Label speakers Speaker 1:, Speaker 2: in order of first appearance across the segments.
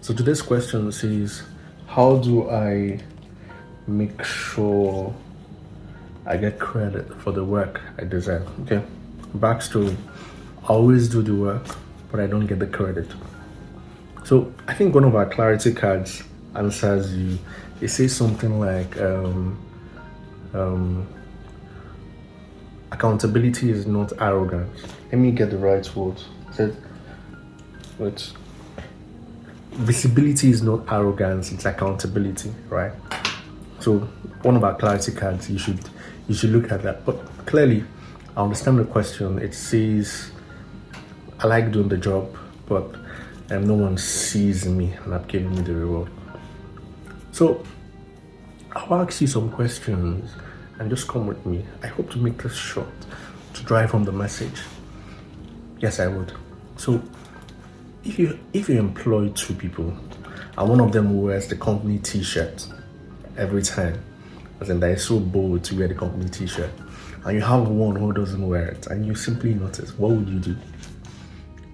Speaker 1: So today's question says, how do I make sure I get credit for the work I deserve? Okay, backstory. I always do the work, but I don't get the credit. So I think one of our clarity cards answers you. It says something like, accountability is not arrogance. Let me get the right words. It says, wait. Visibility is not arrogance, it's accountability, right? So one of our clarity cards, you should look at that. But clearly, I understand the question. It says, I like doing the job, but no one sees me and I'm giving me the reward. So I'll ask you some questions and just come with me. I hope to make this short to drive home the message. Yes, I would. So if you employ two people and one of them wears the company t-shirt every time, as in that is so bold to wear the company t-shirt, and you have one who doesn't wear it, and you simply notice, what would you do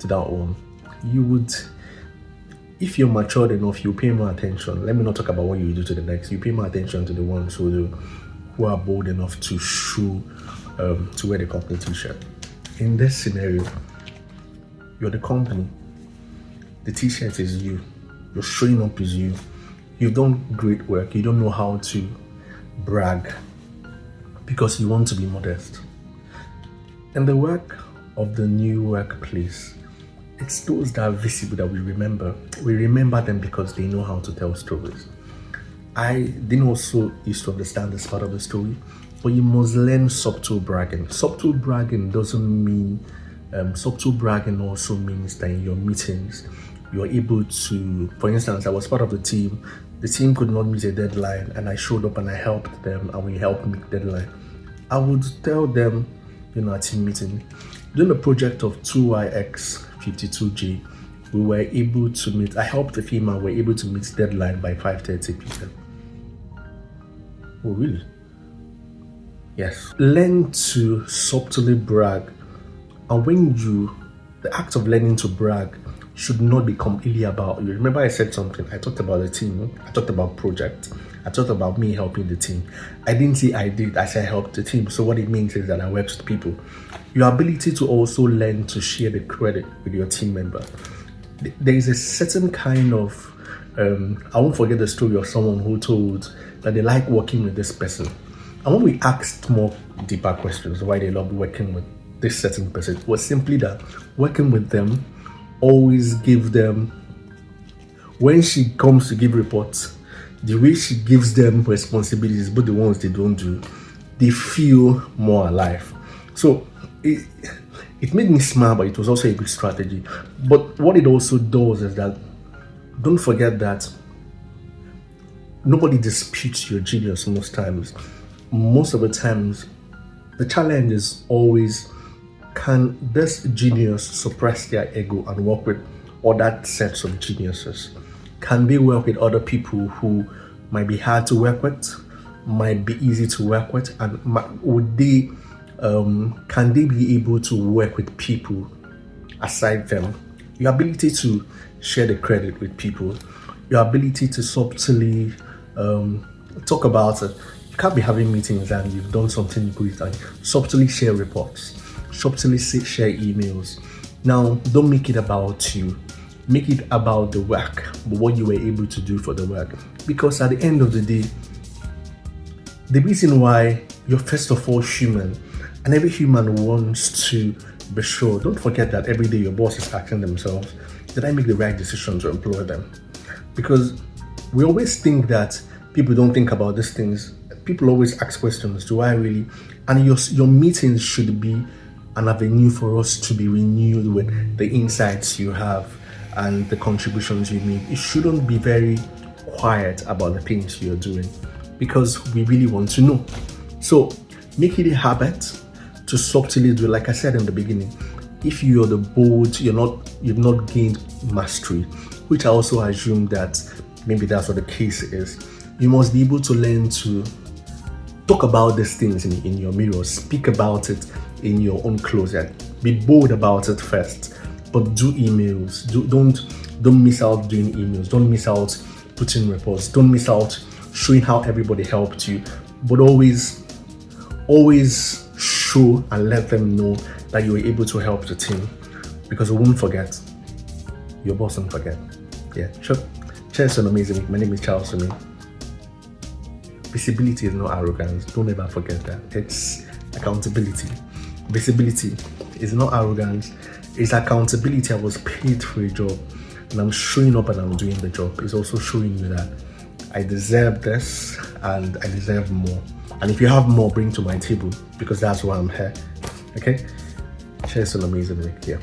Speaker 1: to that one? You would, if you're matured enough, you pay more attention. Let me not talk about what you do to the next. You pay more attention to the ones who are bold enough to show to wear the company t-shirt. In this scenario, you're the company. The t-shirt is you. You're showing up as you. You've done great work. You don't know how to brag because you want to be modest. And the work of the new workplace, it's those that are visible that we remember. We remember them because they know how to tell stories. I didn't also used to understand this part of the story, but you must learn subtle bragging. Subtle bragging doesn't mean, subtle bragging also means that in your meetings, you're able to, for instance, I was part of the team could not meet a deadline and I showed up and I helped them and we helped meet the deadline. I would tell them, our team meeting, during the project of 2YX52J, we were able to meet, I helped the team and we were able to meet deadline by 5:30 p.m. Oh, really? Yes. Learn to subtly brag. And when the act of learning to brag should not be completely about you. Remember I said something. I talked about the team. I talked about project. I talked about me helping the team. I didn't say I did. I said I helped the team. So what it means is that I worked with people. Your ability to also learn to share the credit with your team member. There is a certain kind of, I won't forget the story of someone who told that they like working with this person. And when we asked more deeper questions, why they love working with this certain person, it was simply that working with them always give them, when she comes to give reports, the way she gives them responsibilities, but the ones they don't do, they feel more alive. So it made me smile, but it was also a good strategy. But what it also does is that, don't forget that nobody disputes your genius most times. Most of the times, the challenge is always, can this genius suppress their ego and work with other sets of geniuses? Can they work with other people who might be hard to work with, might be easy to work with, and can they be able to work with people aside them? Your ability to share the credit with people, your ability to subtly talk about it. You can't be having meetings and you've done something great and subtly share reports, subtly share emails. Now, don't make it about you. Make it about the work, what you were able to do for the work. Because at the end of the day, the reason why you're first of all human, and every human wants to be sure. Don't forget that every day your boss is asking themselves, did I make the right decision to employ them? Because we always think that people don't think about these things. People always ask questions, do I really? And your meetings should be an avenue for us to be renewed with the insights you have and the contributions you make. It shouldn't be very quiet about the things you're doing because we really want to know. So make it a habit to subtly do, like I said in the beginning. If you're the bold, you've not gained mastery, which I also assume that maybe that's what the case is. You must be able to learn to talk about these things in your mirror, speak about it in your own closet. Be bold about it first, but do emails. Don't miss out doing emails. Don't miss out putting reports. Don't miss out showing how everybody helped you. But always show and let them know that you were able to help the team, because we won't forget. Your boss won't forget. Yeah, sure. Cheers to an amazing week. My name is Charles for me. Visibility is not arrogance. Don't ever forget that. It's accountability. Visibility is not arrogance. It's accountability. I was paid for a job and I'm showing up and I'm doing the job. It's also showing you that I deserve this and I deserve more. And if you have more, bring to my table, because that's why I'm here. Okay? Cheers to an amazing week. Yeah.